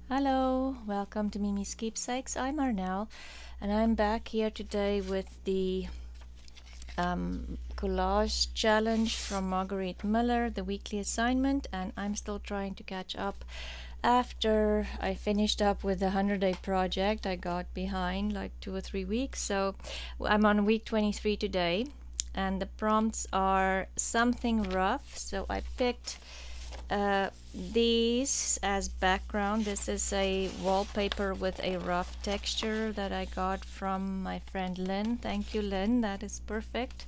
Hello, welcome to Miemie's Keepsakes. I'm Arnell, and I'm back here today with the collage challenge from Marguerite Miller, the weekly assignment, and I'm still trying to catch up. After I finished up with the 100-day project, I got behind like 2 or 3 weeks, so I'm on week 23 today, and the prompts are something rough, so I picked these as background. This is a wallpaper with a rough texture that I got from my friend Lynn. Thank you, Lynn, that is perfect.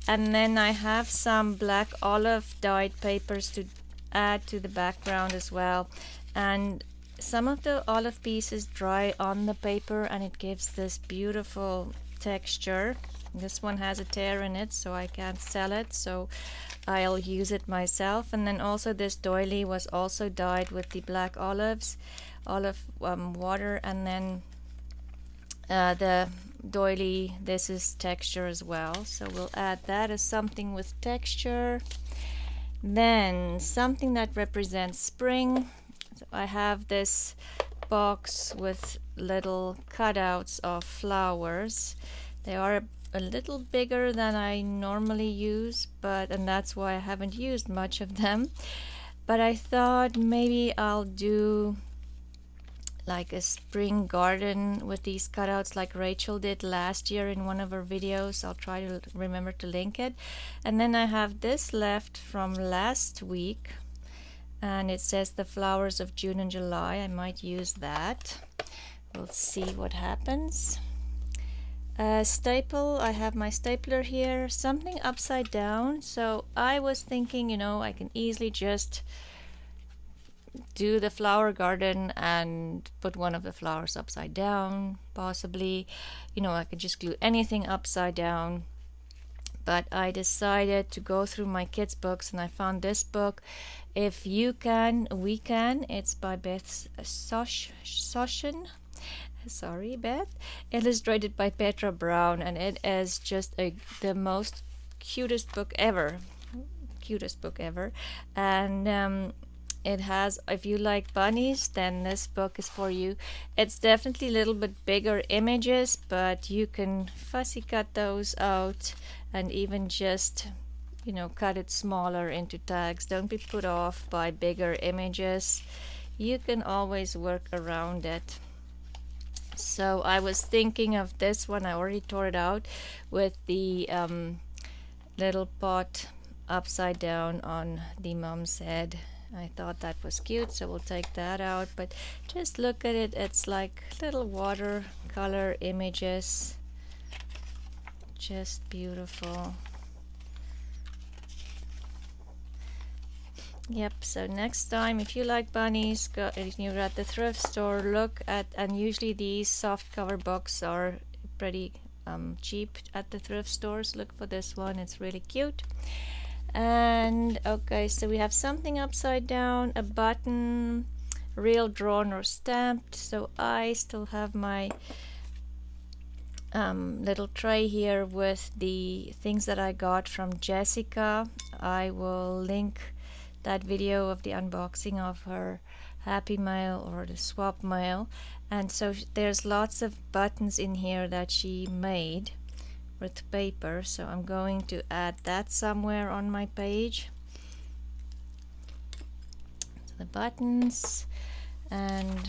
And then I have some black olive dyed papers to add to the background as well, and some of the olive pieces dry on the paper and it gives this beautiful texture. This one has a tear in it, so I can't sell it, so I'll use it myself. And then also this doily was also dyed with the black olive water, and then the doily, this is texture as well, so we'll add that as something with texture. Then something that represents spring. So I have this box with little cutouts of flowers. They are a little bigger than I normally use, and that's why I haven't used much of them. But I thought maybe I'll do like a spring garden with these cutouts like Rachel did last year in one of her videos. I'll try to remember to link it. And then I have this left from last week, and it says the flowers of June and July. I might use that. We'll see what happens. Staple, I have my stapler here, something upside down. So I was thinking, I can easily just do the flower garden and put one of the flowers upside down, possibly. I could just glue anything upside down. But I decided to go through my kids' books, and I found this book, If You Can, We Can. It's by Beth Soshin. Sorry, Beth. Illustrated by Petra Brown, and it is just the most cutest book ever. And it has, if you like bunnies, then this book is for you. It's definitely a little bit bigger images, but you can fussy cut those out and even just cut it smaller into tags. Don't be put off by bigger images. You can always work around it. So I was thinking of this one. I already tore it out with the little pot upside down on the mom's head. I thought that was cute, so we'll take that out. But just look at it. It's like little watercolor images. Just beautiful. Yep, so next time, if you like bunnies, if you're at the thrift store, look at, and usually these soft cover books are pretty cheap at the thrift stores. Look for this one, it's really cute. And okay, so we have something upside down, a button, real drawn or stamped. So I still have my little tray here with the things that I got from Jessica. I will link that video of the unboxing of her Happy Mail or the swap mail. And so there's lots of buttons in here that she made with paper, so I'm going to add that somewhere on my page. So the buttons, and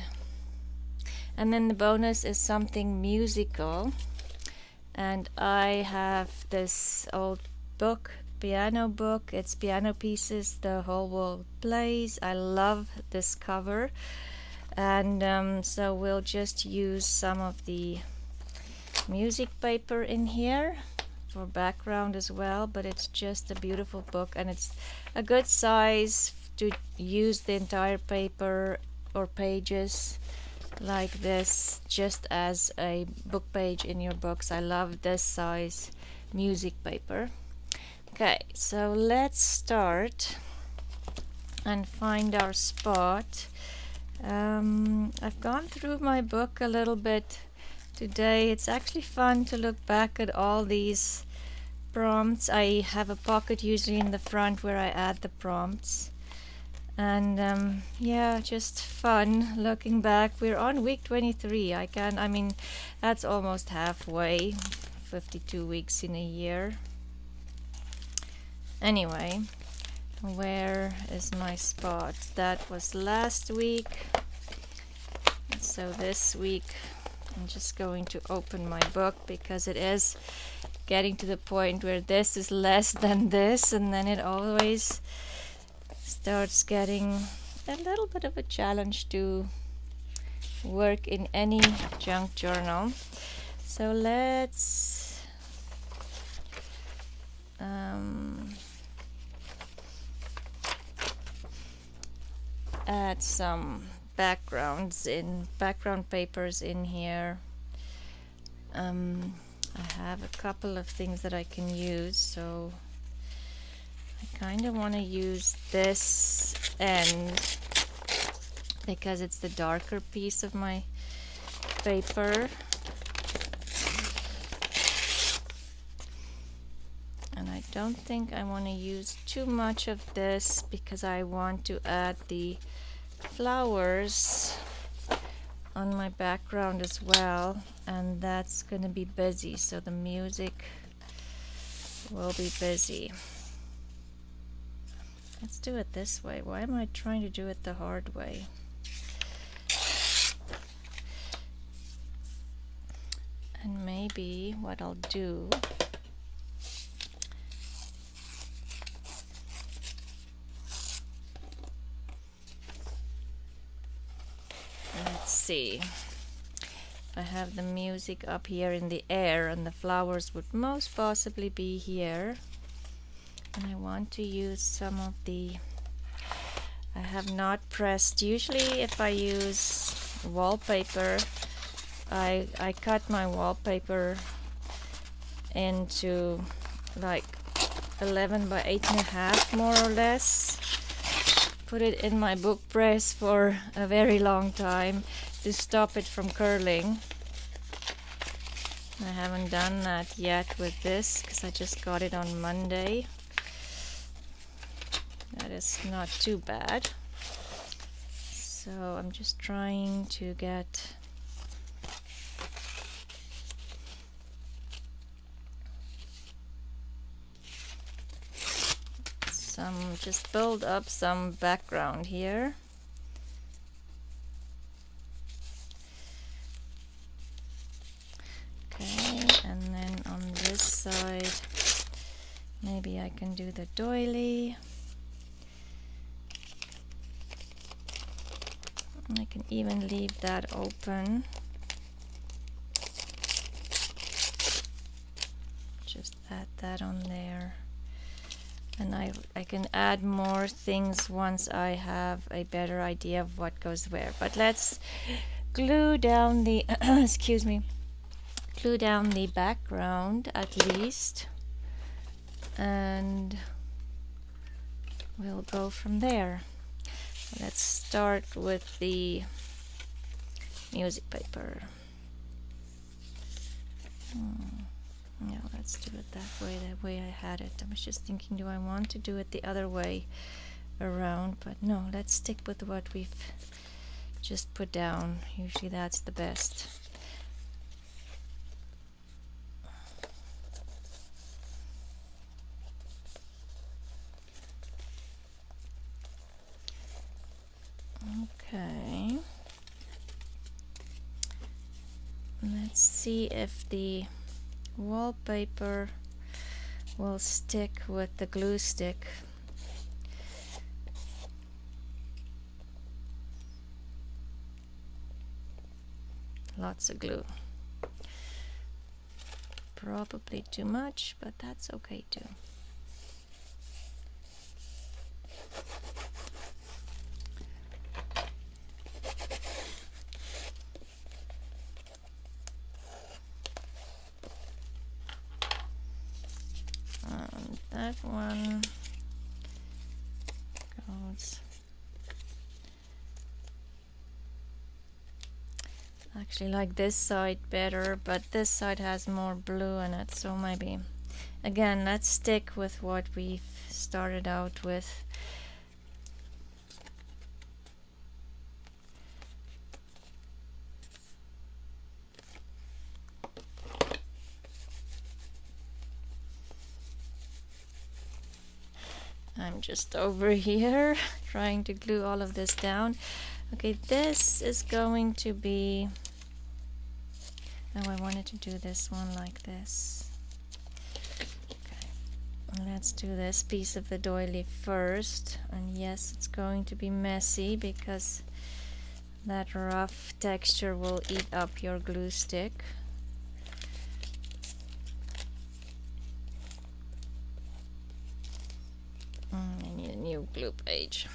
then the bonus is something musical. And I have this old book, piano book. It's Piano Pieces The Whole World Plays. I love this cover, and so we'll just use some of the music paper in here for background as well. But it's just a beautiful book, and it's a good size to use the entire paper or pages like this just as a book page in your books. I love this size music paper. Okay, so let's start and find our spot. I've gone through my book a little bit today. It's actually fun to look back at all these prompts. I have a pocket usually in the front where I add the prompts. And yeah, just fun looking back. We're on week 23. I mean, that's almost halfway, 52 weeks in a year. Anyway, where is my spot? That was last week. So this week I'm just going to open my book because it is getting to the point where this is less than this, and then it always starts getting a little bit of a challenge to work in any junk journal. So let's add some background papers in here. I have a couple of things that I can use, so I kind of want to use this end because it's the darker piece of my paper. And I don't think I want to use too much of this because I want to add the flowers on my background as well, and that's going to be busy, so the music will be busy. Let's do it this way. Why am I trying to do it the hard way? And maybe what I'll do, let's see, I have the music up here in the air and the flowers would most possibly be here, and I want to use some of the, I have not pressed. Usually if I use wallpaper, I cut my wallpaper into like 11 by 8.5 more or less, put it in my book press for a very long time to stop it from curling. I haven't done that yet with this because I just got it on Monday. That is not too bad. So I'm just trying to get just build up some background here. Okay, and then on this side, maybe I can do the doily. I can even leave that open. Just add that on there. And I can add more things once I have a better idea of what goes where. But let's glue down the excuse me, glue down the background at least, and we'll go from there. Let's start with the music paper. No, let's do it that way I had it. I was just thinking, do I want to do it the other way around? But no, let's stick with what we've just put down. Usually that's the best. Okay. Let's see if the wallpaper will stick with the glue stick. Lots of glue. Probably too much, but that's okay too. That one goes. I actually like this side better, but this side has more blue in it, so maybe. Again, let's stick with what we've started out with. just over here trying to glue all of this down. Okay, this is going to be, oh, I wanted to do this one like this. Okay, let's do this piece of the doily first. And yes, it's going to be messy because that rough texture will eat up your glue stick. I need a new glue page.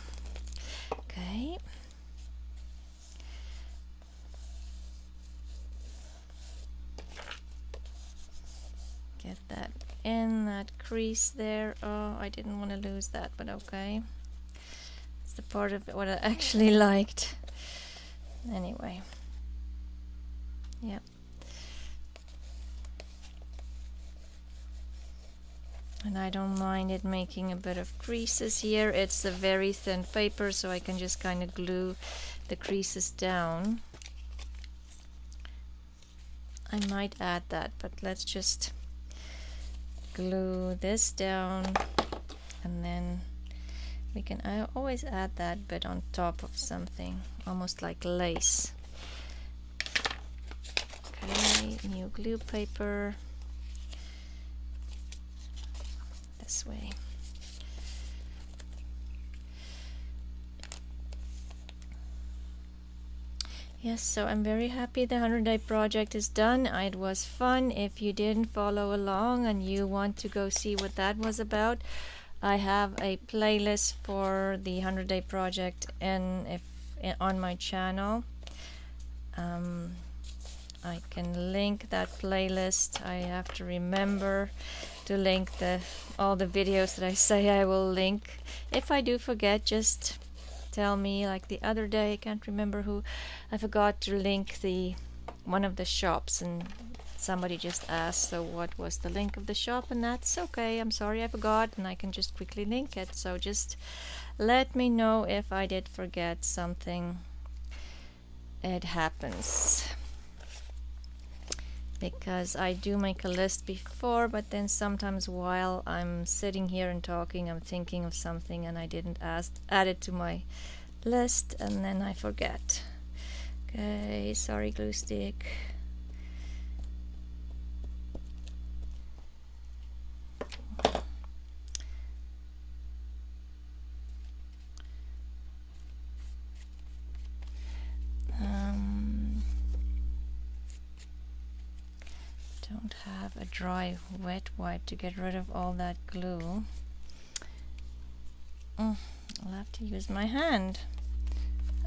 Okay. Get that in that crease there. Oh, I didn't want to lose that, but okay. It's the part of it what I actually liked. Anyway. Yep. And I don't mind it making a bit of creases here. It's a very thin paper, so I can just kind of glue the creases down. I might add that, but let's just glue this down, and then we can, I always add that bit on top of something, almost like lace. Okay, new glue paper. This way. Yes, so I'm very happy the 100-day project is done. It was fun. If you didn't follow along and you want to go see what that was about, I have a playlist for the 100-day project on my channel. I can link that playlist. I have to remember to link all the videos that I say I will link. If I do forget, just tell me. Like the other day, I can't remember who, I forgot to link one of the shops, and somebody just asked, so what was the link of the shop? And that's okay. I'm sorry I forgot, and I can just quickly link it. So just let me know if I did forget something. It happens. Because I do make a list before, but then sometimes while I'm sitting here and talking, I'm thinking of something and I didn't add it to my list, and then I forget. Okay, sorry glue stick. Don't have a dry wet wipe to get rid of all that glue. I'll have to use my hand.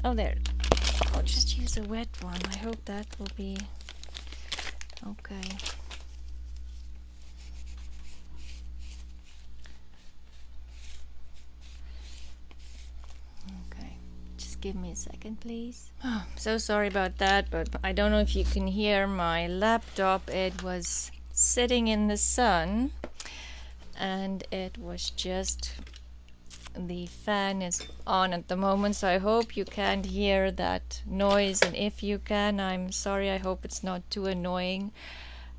Oh, there. I'll just use a wet one. I hope that will be okay. Okay, just give me a second, please. Oh, so sorry about that, but I don't know if you can hear my laptop. It was sitting in the sun, and it was just, the fan is on at the moment, so I hope you can't hear that noise, and if you can, I'm sorry. I hope it's not too annoying.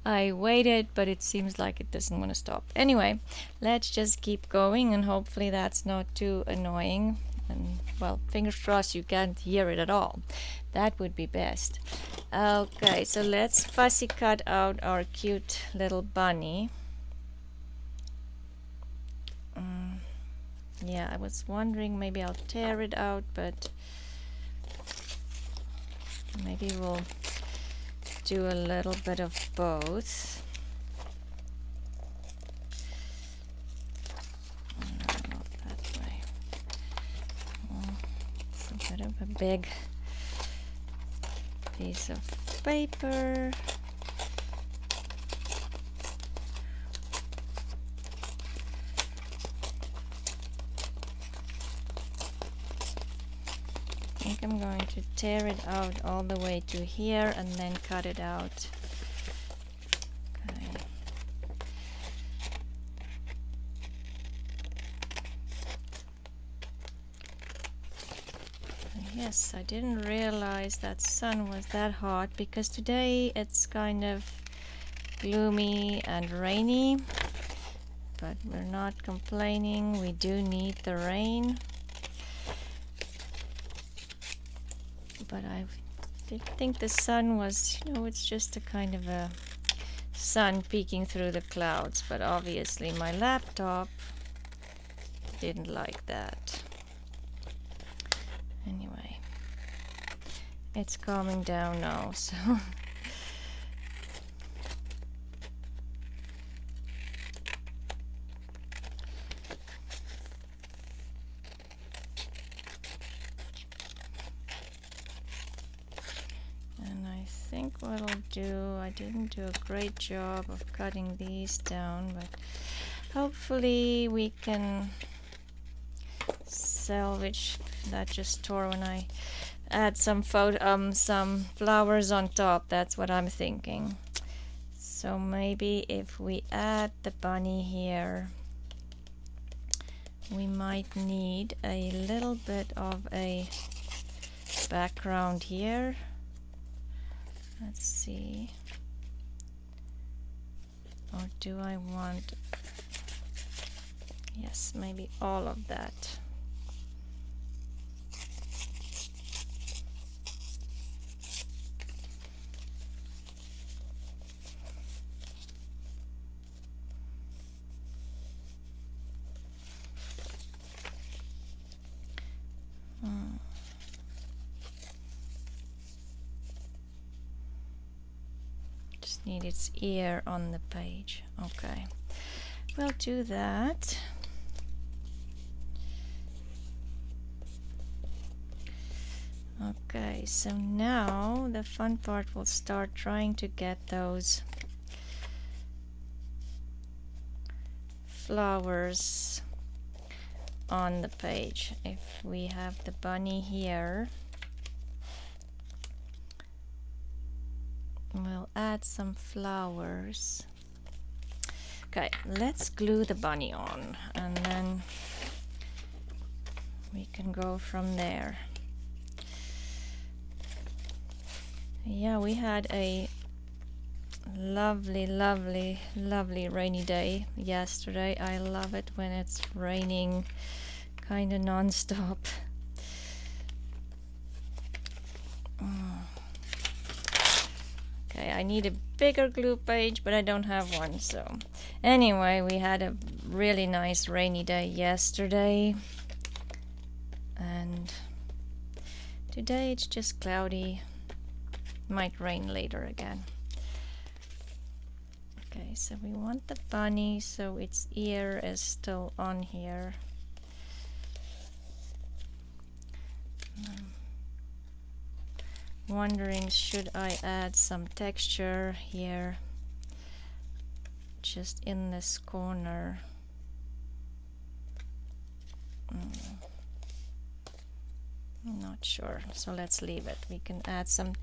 I waited, but it seems like it doesn't want to stop. Anyway, let's just keep going, and hopefully that's not too annoying. And well, fingers crossed you can't hear it at all. That would be best. Okay, so let's fussy cut out our cute little bunny. Yeah, I was wondering maybe I'll tear it out, but maybe we'll do a little bit of both. No, not that way. It's a bit of a big piece of paper. I think I'm going to tear it out all the way to here and then cut it out. Okay. Yes, I didn't realize that sun was that hot, because today it's kind of gloomy and rainy, but we're not complaining. We do need the rain. But I did think the sun was, you know, it's just a kind of a sun peeking through the clouds, but obviously my laptop didn't like that. Anyway, it's calming down now, so and I think what I'll do, I didn't do a great job of cutting these down, but hopefully we can salvage that just tore when I add some flowers on top. That's what I'm thinking. So maybe if we add the bunny here, we might need a little bit of a background here. Let's see. Or do I want, yes, maybe all of that. Just need its ear on the page. Okay, we'll do that. Okay, so now the fun part will start trying to get those flowers on the page. If we have the bunny here, we'll add some flowers. Okay, let's glue the bunny on and then we can go from there. Yeah, we had a lovely rainy day yesterday. I love it when it's raining kind of non-stop. Okay, I need a bigger glue page, but I don't have one. So anyway, we had a really nice rainy day yesterday, and today it's just cloudy. Might rain later again. Okay, so we want the bunny, so its ear is still on here. Wondering, should I add some texture here just in this corner? I'm not sure, so let's leave it. We can add some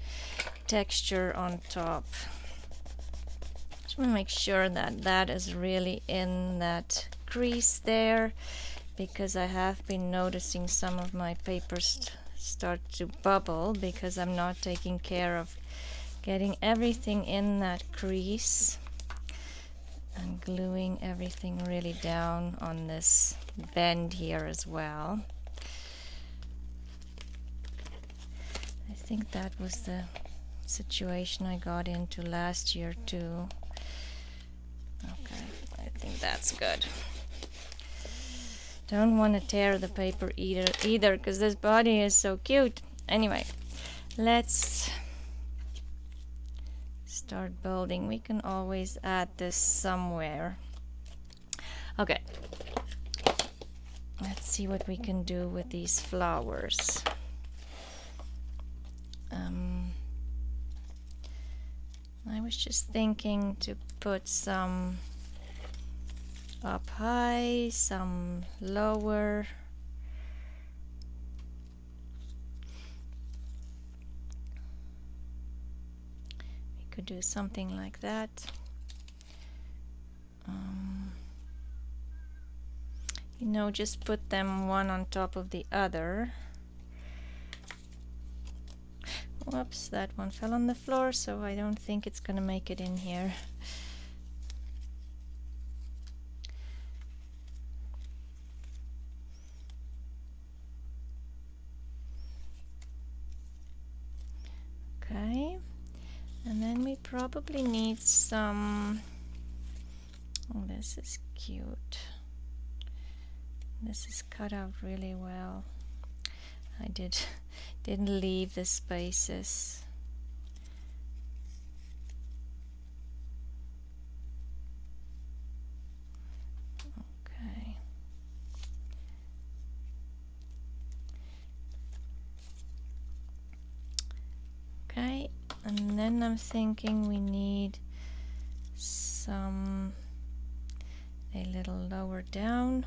texture on top. Just want to make sure that that is really in that crease there, because I have been noticing some of my papers start to bubble because I'm not taking care of getting everything in that crease and gluing everything really down on this bend here as well. I think that was the situation I got into last year too. Okay, I think that's good. Don't want to tear the paper either because this body is so cute. Anyway, let's start building. We can always add this somewhere. Okay, let's see what we can do with these flowers. I was just thinking to put some up high, some lower. We could do something like that. You know, just put them one on top of the other. Whoops, that one fell on the floor, so I don't think it's gonna make it in here. probably need some. Oh, this is cute. This is cut out really well. I didn't leave the spaces. Okay. Okay, and then I'm thinking we need some a little lower down.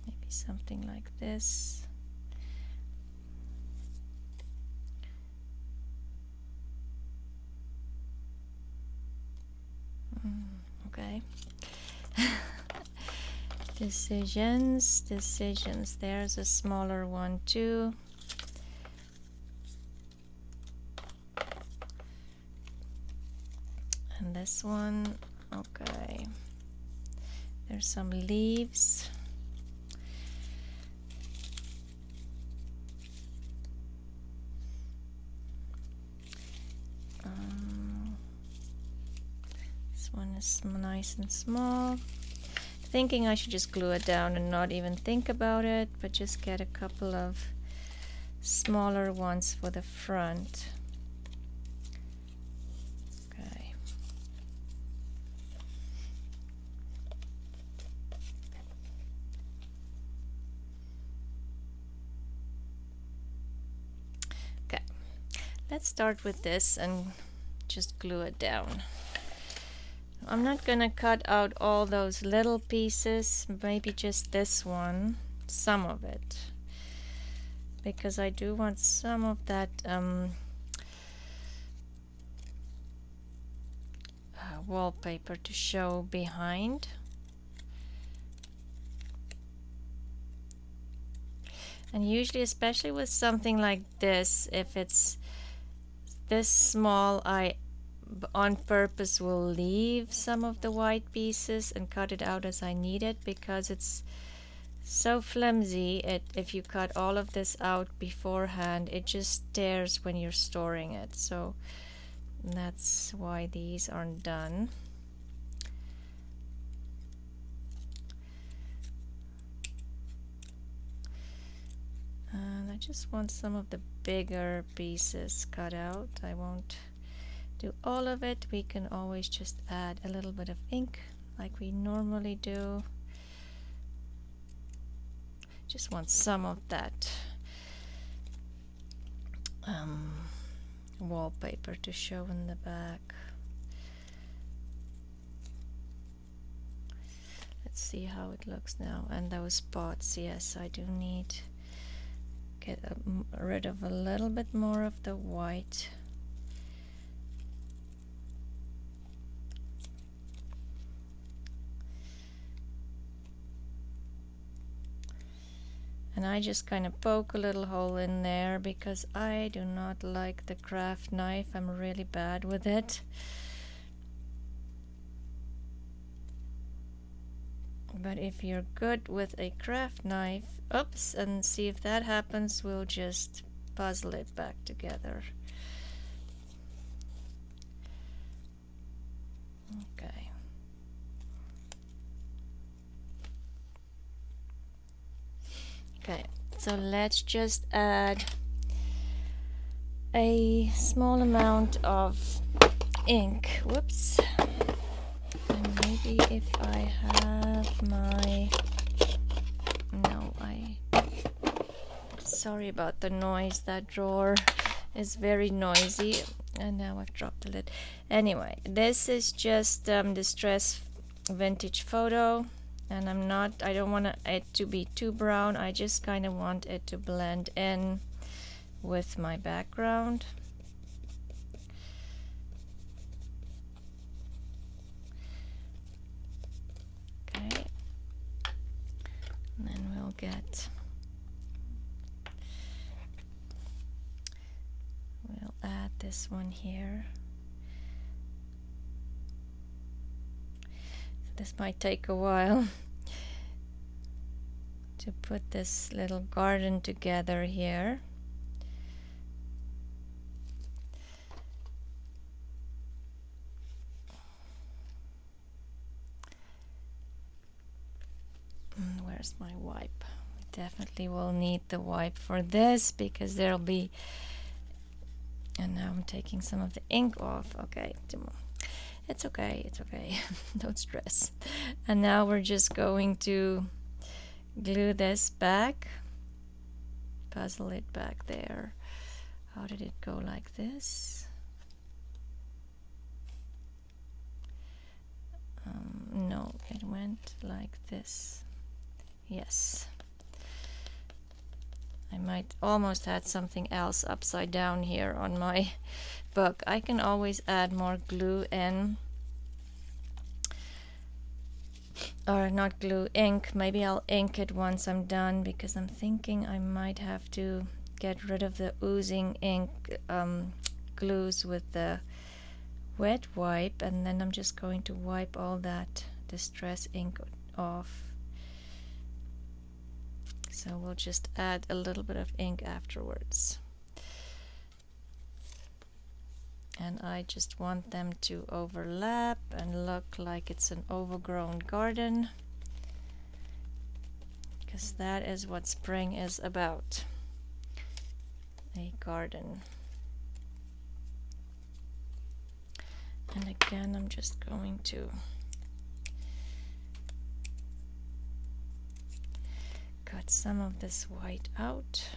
Maybe something like this. Okay. Decisions. There's a smaller one too. And this one, okay. There's some leaves. This one is nice and small. Thinking I should just glue it down and not even think about it, but just get a couple of smaller ones for the front. Okay. Okay, let's start with this and just glue it down. I'm not gonna cut out all those little pieces, maybe just this one, some of it, because I do want some of that wallpaper to show behind. And usually, especially with something like this, if it's this small, I on purpose will leave some of the white pieces and cut it out as I need it, because it's so flimsy. If you cut all of this out beforehand, it just tears when you're storing it. So that's why these aren't done. And I just want some of the bigger pieces cut out. I won't do all of it. We can always just add a little bit of ink like we normally do. Just want some of that wallpaper to show in the back. Let's see how it looks now. And those spots, yes, I do need get rid of a little bit more of the white. And I just kind of poke a little hole in there because I do not like the craft knife. I'm really bad with it. But if you're good with a craft knife, oops, and see if that happens, we'll just puzzle it back together. Okay. Okay, so let's just add a small amount of ink. Whoops. And maybe if I have my... No, sorry about the noise. That drawer is very noisy. And now I've dropped the lid. Anyway, this is just Distress Vintage Photo. And I don't want it to be too brown. I just kind of want it to blend in with my background. Okay. And then we'll add this one here. This might take a while to put this little garden together here. Where's my wipe? We definitely will need the wipe for this because there'll be, and now I'm taking some of the ink off. Okay, it's okay, it's okay. Don't stress. And now we're just going to glue this back, puzzle it back there. How did it go? Like this? No, it went like this. Yes. I might almost had something else upside down here on my book. I can always add more glue in, or not glue, ink. Maybe I'll ink it once I'm done, because I'm thinking I might have to get rid of the oozing ink glues with the wet wipe, and then I'm just going to wipe all that distress ink off. So we'll just add a little bit of ink afterwards. And I just want them to overlap and look like it's an overgrown garden, because that is what spring is about, a garden. And again, I'm just going to cut some of this white out.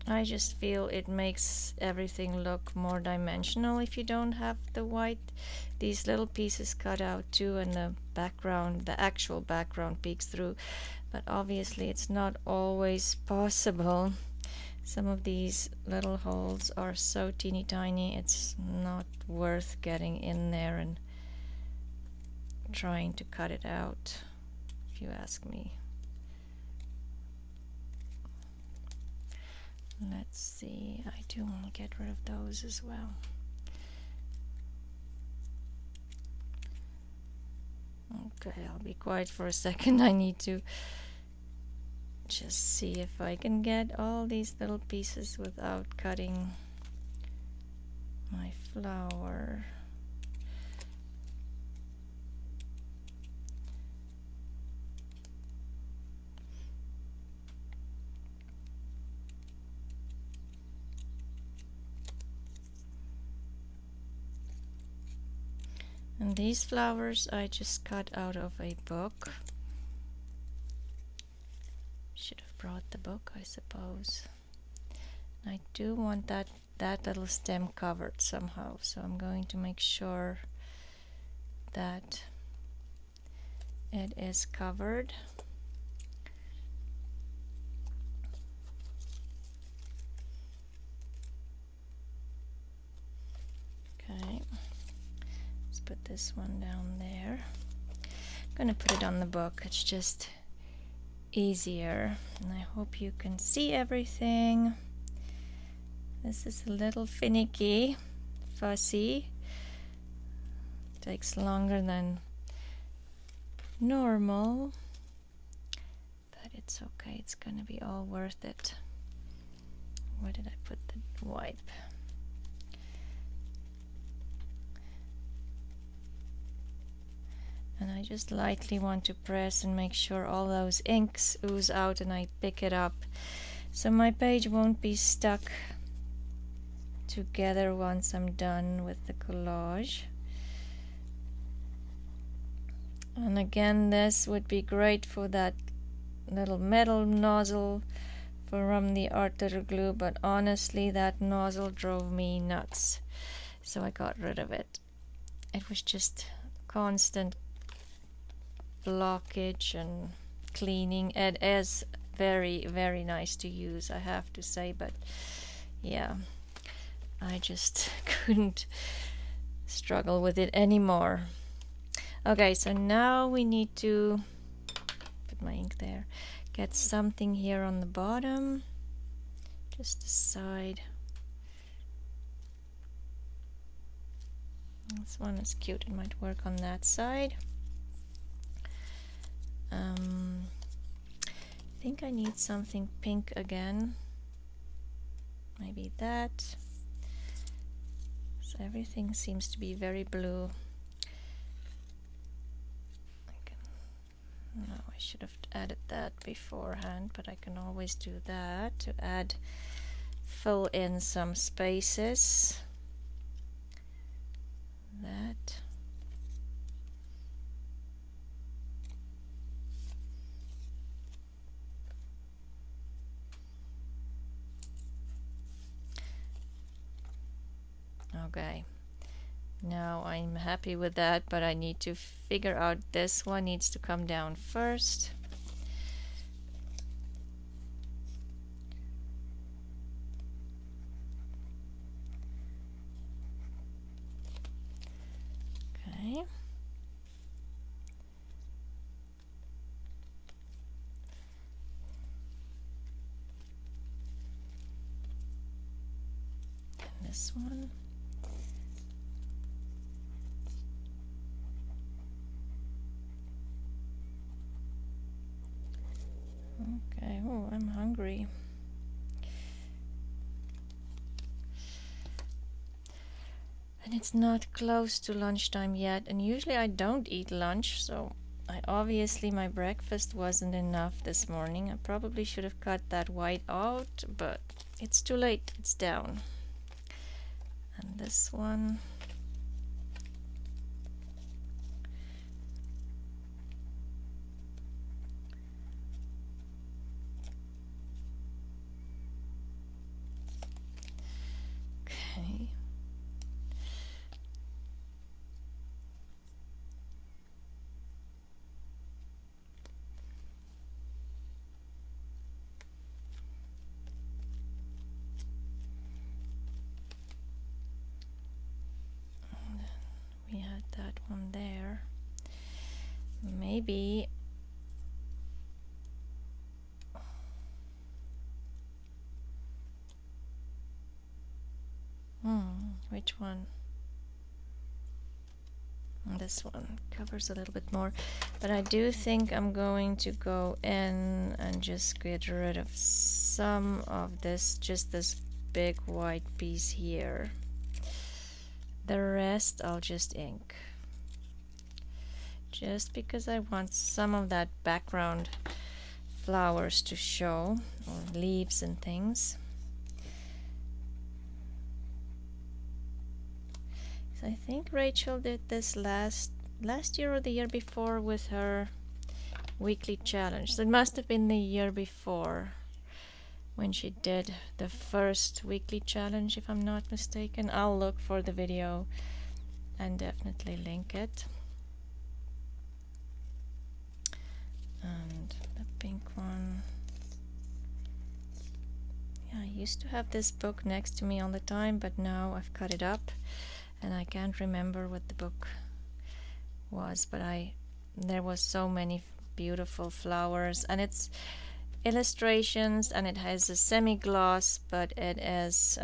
I just feel it makes everything look more dimensional if you don't have the white, these little pieces cut out too, and the background, the actual background peeks through. But obviously it's not always possible. Some of these little holes are so teeny tiny, it's not worth getting in there and trying to cut it out, if you ask me. Let's see, I do want to get rid of those as well. Okay, I'll be quiet for a second. I need to just see if I can get all these little pieces without cutting my flower. And these flowers I just cut out of a book. Should have brought the book, I suppose. I do want that little stem covered somehow, so I'm going to make sure that it is covered. Okay. Put this one down there. I'm gonna put it on the book, it's just easier, and I hope you can see everything. This is a little finicky, fussy, takes longer than normal, but it's okay, it's gonna be all worth it. Where did I put the wipe? And I just lightly want to press and make sure all those inks ooze out and I pick it up, so my page won't be stuck together once I'm done with the collage. And again, this would be great for that little metal nozzle from the art letter glue, but honestly that nozzle drove me nuts, so I got rid of it. It was just constant blockage and cleaning. It is very, very nice to use, I have to say, but yeah, I just couldn't struggle with it anymore. Okay, so now we need to put my ink there, get something here on the bottom, just a side. This one is cute, it might work on that side. I think I need something pink again, maybe that. So everything seems to be very blue. added that beforehand, but I can always do that to fill in some spaces. That. Okay. Now I'm happy with that, but I need to figure out this one needs to come down first. Okay. And this one. Okay, oh, I'm hungry. And it's not close to lunchtime yet, and usually I don't eat lunch, so obviously my breakfast wasn't enough this morning. I probably should have cut that white out, but it's too late, it's down. And this one. Okay. We had that one there. Maybe which one? This one covers a little bit more, but I do think I'm going to go in and just get rid of some of this, just this big white piece here. The rest I'll just ink, just because I want some of that background flowers to show, or leaves and things. So I think Rachel did this last year or the year before with her weekly challenge. So it must have been the year before when she did the first weekly challenge, if I'm not mistaken. I'll look for the video and definitely link it. And the pink one. Yeah, I used to have this book next to me all the time, but now I've cut it up and I can't remember what the book was, but there was so many beautiful flowers, and it's illustrations, and it has a semi-gloss, but it is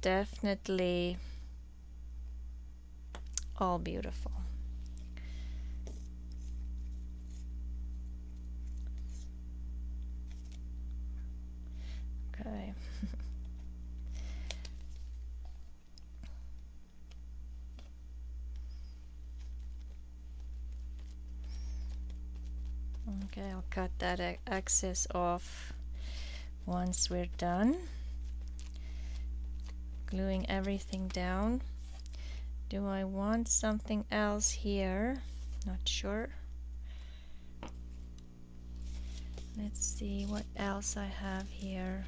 definitely all beautiful. Okay. Okay, I'll cut that excess off once we're done gluing everything down. Do I want something else here? Not sure. Let's see what else I have here.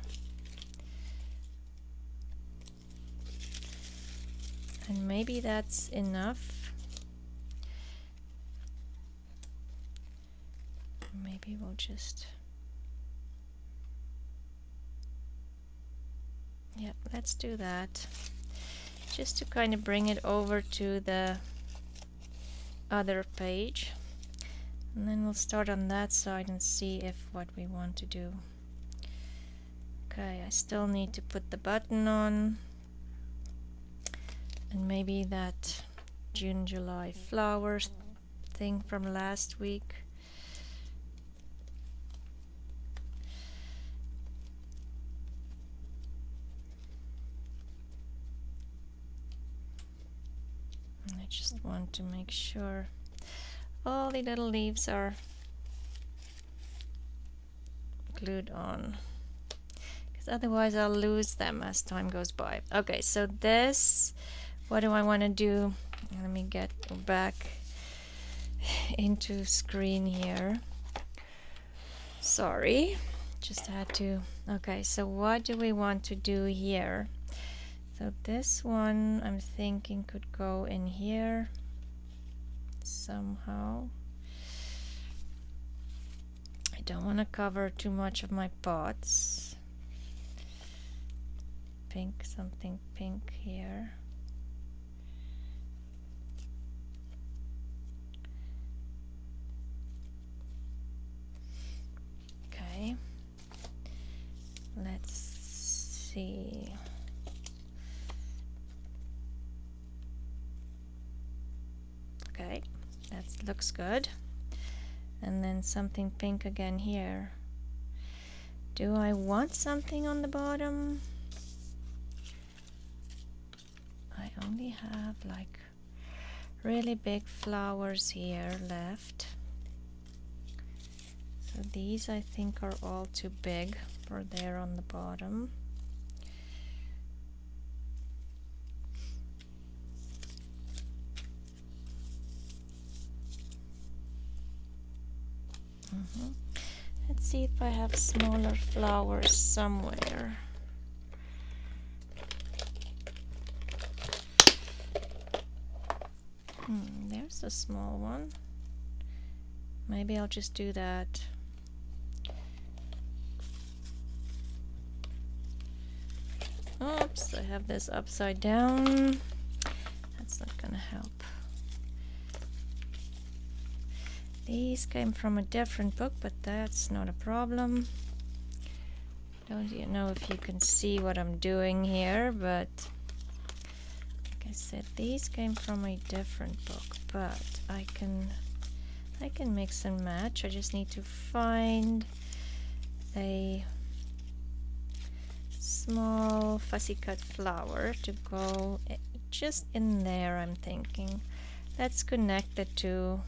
And maybe that's enough. Maybe we'll just... yeah, let's do that. Just to kind of bring it over to the other page. And then we'll start on that side and see if what we want to do. Okay, I still need to put the button on. And maybe that June, July flowers thing from last week. And I just want to make sure. all the little leaves are glued on, because otherwise I'll lose them as time goes by. Okay, so this, what do I want to do? Let me get back into screen here. Sorry, just had to. Okay, so what do we want to do here? So this one I'm thinking could go in here somehow. I don't want to cover too much of my pots. Pink, something pink here. Okay, let's see. Okay, that looks good. And then something pink again here. Do I want something on the bottom? I only have like really big flowers here left. So these I think are all too big for there on the bottom. Let's see if I have smaller flowers somewhere. There's a small one. Maybe I'll just do that. Oops, I have this upside down. That's not gonna help. These came from a different book, but that's not a problem. Don't know if you can see what I'm doing here, but like I said, these came from a different book, but I can mix and match. I just need to find a small fussy cut flower to go just in there. I'm thinking let's connect the two.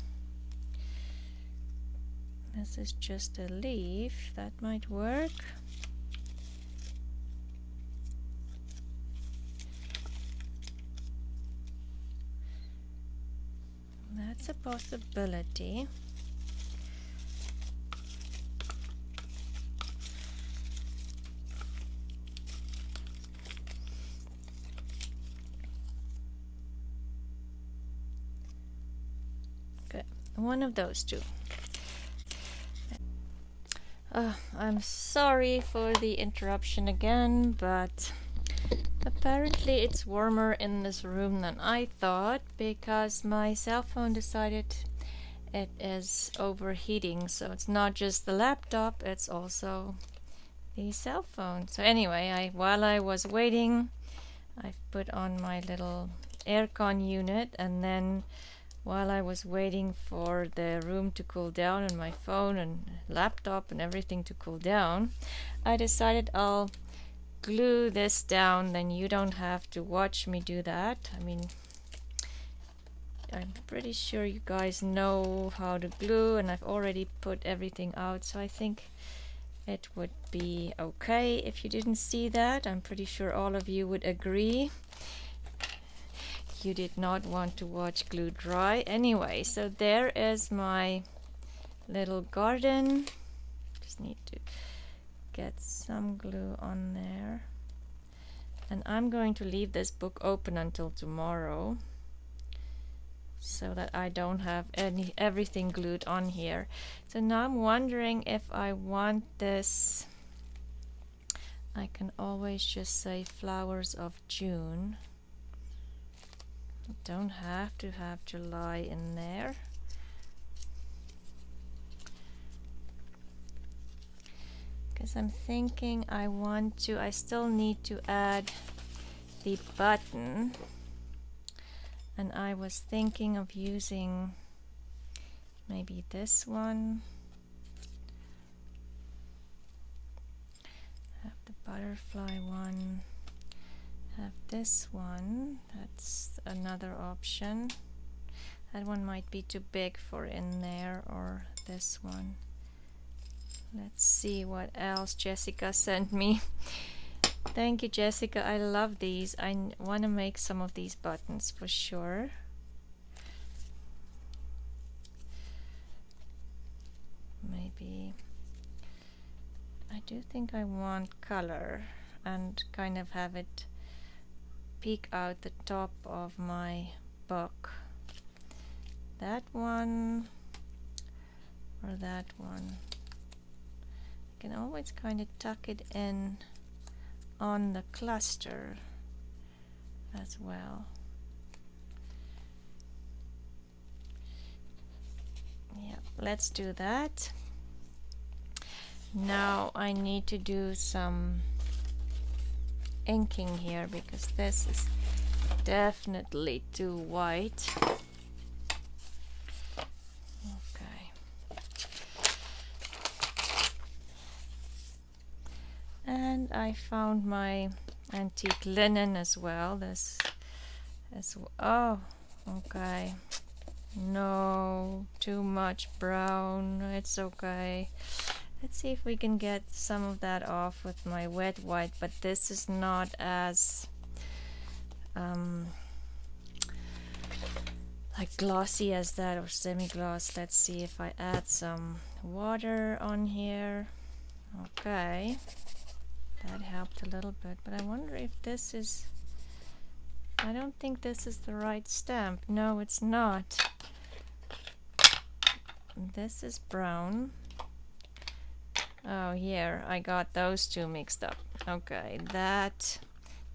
This is just a leaf, that might work. That's a possibility. Okay, one of those two. I'm sorry for the interruption again, but apparently it's warmer in this room than I thought, because my cell phone decided it is overheating. So it's not just the laptop, it's also the cell phone. So anyway, while I was waiting, I put on my little aircon unit, and then while I was waiting for the room to cool down and my phone and laptop and everything to cool down, I decided I'll glue this down. Then you don't have to watch me do that. I mean, I'm pretty sure you guys know how to glue, and I've already put everything out, so I think it would be okay if you didn't see that. I'm pretty sure all of you would agree. You did not want to watch glue dry. Anyway, so there is my little garden. Just need to get some glue on there. And I'm going to leave this book open until tomorrow, so that I don't have everything glued on here. So now I'm wondering if I want this. I can always just say flowers of June. Don't have to have July in there. Because I'm thinking I still need to add the button. And I was thinking of using maybe this one. Have the butterfly one. Have this one. That's another option. That one might be too big for in there, or this one. Let's see what else Jessica sent me. Thank you, Jessica. I love these. I want to make some of these buttons for sure. Maybe I do think I want color and kind of have it peek out the top of my book. That one or that one. I can always kind of tuck it in on the cluster as well. Yeah, let's do that. Now I need to do some inking here because this is definitely too white. Okay. And I found my antique linen as well. This is, oh, okay. No, too much brown. It's okay. Let's see if we can get some of that off with my wet white, but this is not as like glossy as that, or semi-gloss. Let's see if I add some water on here. Okay, that helped a little bit, but I wonder if this is, I don't think this is the right stamp. No, it's not. This is brown. Oh, here, I got those two mixed up. Okay, that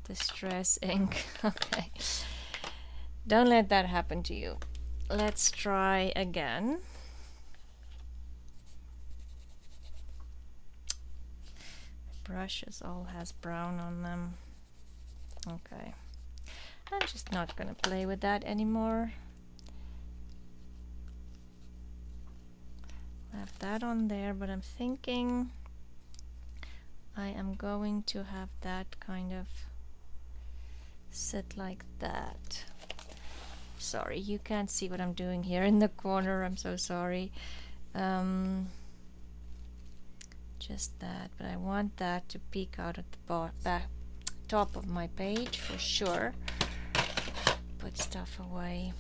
distress ink. Okay, don't let that happen to you. Let's try again. Brushes all has brown on them. Okay, I'm just not gonna play with that anymore. Have that on there, but I'm thinking I am going to have that kind of sit like that. Sorry, you can't see what I'm doing here in the corner. I'm so sorry. Just that, but I want that to peek out at the back top of my page for sure. Put stuff away.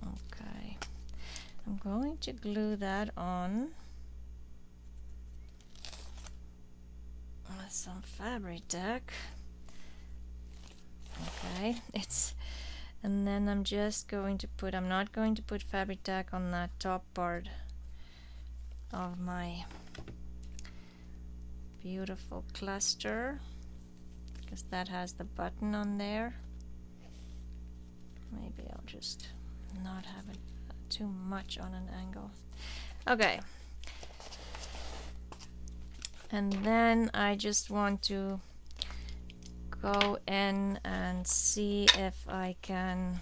Okay. I'm going to glue that on with some fabric tack. Okay, and then I'm just going to put, I'm not going to put fabric tack on that top part of my beautiful cluster because that has the button on there. Maybe I'll just not have it too much on an angle. Okay, and then I just want to go in and see if I can,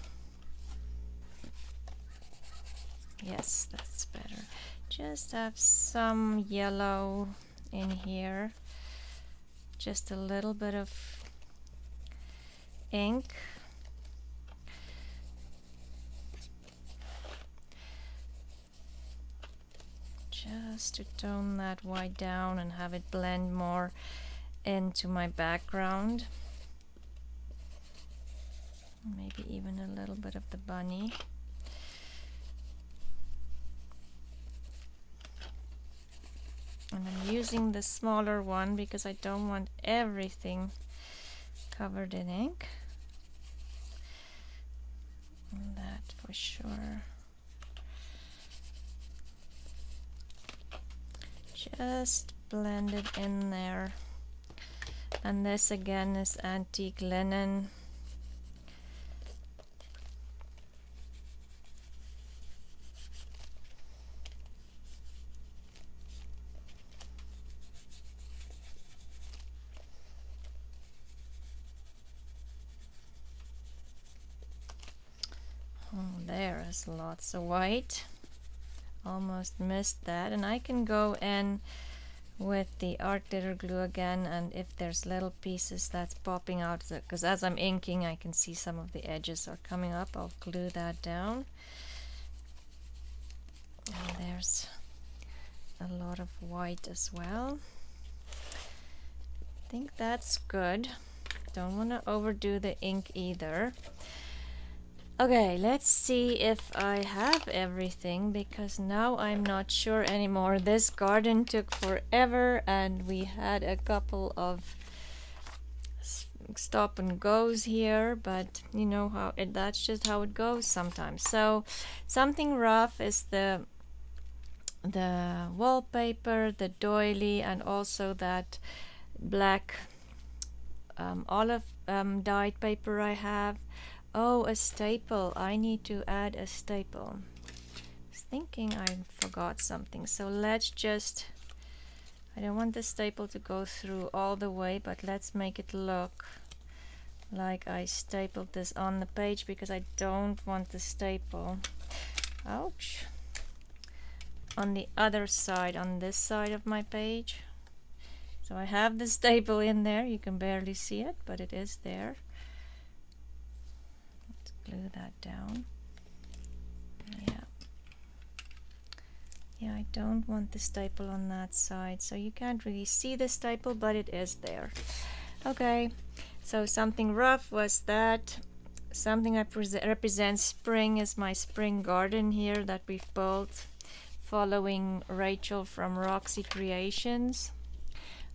yes, that's better, just have some yellow in here, just a little bit of ink. Just to tone that white down and have it blend more into my background. Maybe even a little bit of the bunny. And I'm using the smaller one because I don't want everything covered in ink. And that for sure. Just blend it in there. And this again is antique linen. Oh, there is lots of white. Almost missed that, and I can go in with the art glitter glue again, and if there's little pieces that's popping out, because as I'm inking I can see some of the edges are coming up, I'll glue that down. there's a lot of white as well. I think that's good. Don't want to overdo the ink either. Okay, let's see if I have everything, because now I'm not sure anymore. This garden took forever and we had a couple of stop and goes here, but you know how that's just how it goes sometimes. So something rough is the wallpaper, the doily, and also that black olive dyed paper I have. Oh, a staple. I need to add a staple. I was thinking I forgot something, so let's just, I don't want the staple to go through all the way, but let's make it look like I stapled this on the page, because I don't want the staple, ouch, on the other side, on this side of my page. So I have the staple in there. You can barely see it, but it is there. Let's glue that down. Yeah, I don't want the staple on that side, so you can't really see the staple, but it is there. Okay, so something rough was that. Something that represents spring is my spring garden here that we've built following Rachel from Roxy Creations.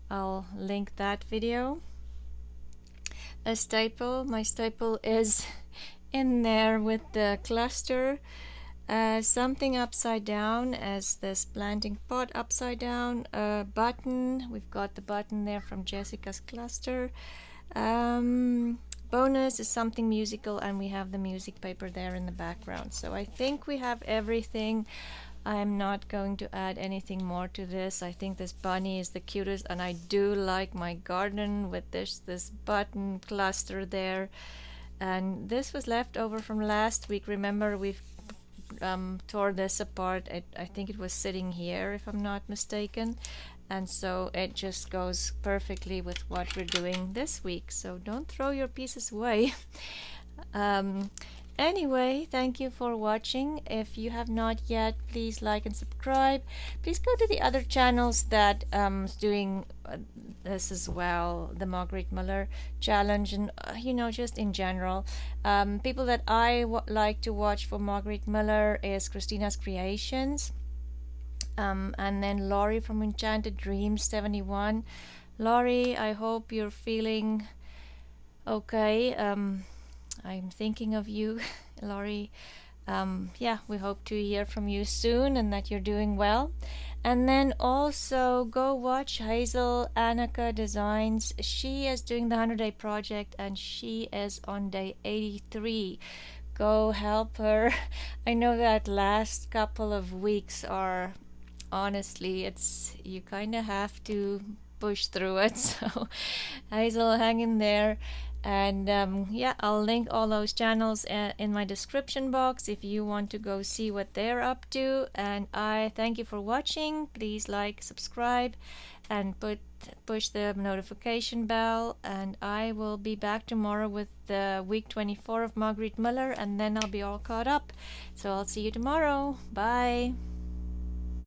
I'll link that video. A staple, my staple is in there with the cluster. Something upside down as this planting pot upside down. A button, we've got the button there from Jessica's cluster. Bonus is something musical, and we have the music paper there in the background. So I think we have everything. I'm not going to add anything more to this. I think this bunny is the cutest, and I do like my garden with this button cluster there. And this was left over from last week. Remember, we've tore this apart. I think it was sitting here, if I'm not mistaken, and so it just goes perfectly with what we're doing this week. So don't throw your pieces away. Anyway, thank you for watching. If you have not yet, please like and subscribe. Please go to the other channels that is doing this as well, the Margaret Miller challenge, and you know, just in general. People that I like to watch for Margaret Miller is Christina's Creations, and then Lorie from Enchanted Dreams 71. Lorie, I hope you're feeling okay. I'm thinking of you, Lorie. Yeah, we hope to hear from you soon and that you're doing well. And then also go watch Hazel Annika Designs. She is doing the 100-day project and she is on day 83. Go help her. I know that last couple of weeks are, honestly, it's, you kind of have to push through it. So Hazel, hang in there. And yeah, I'll link all those channels in my description box if you want to go see what they're up to. And I thank you for watching. Please like, subscribe, and push the notification bell. And I will be back tomorrow with the week 24 of Margaret Miller, and then I'll be all caught up. So I'll see you tomorrow. Bye.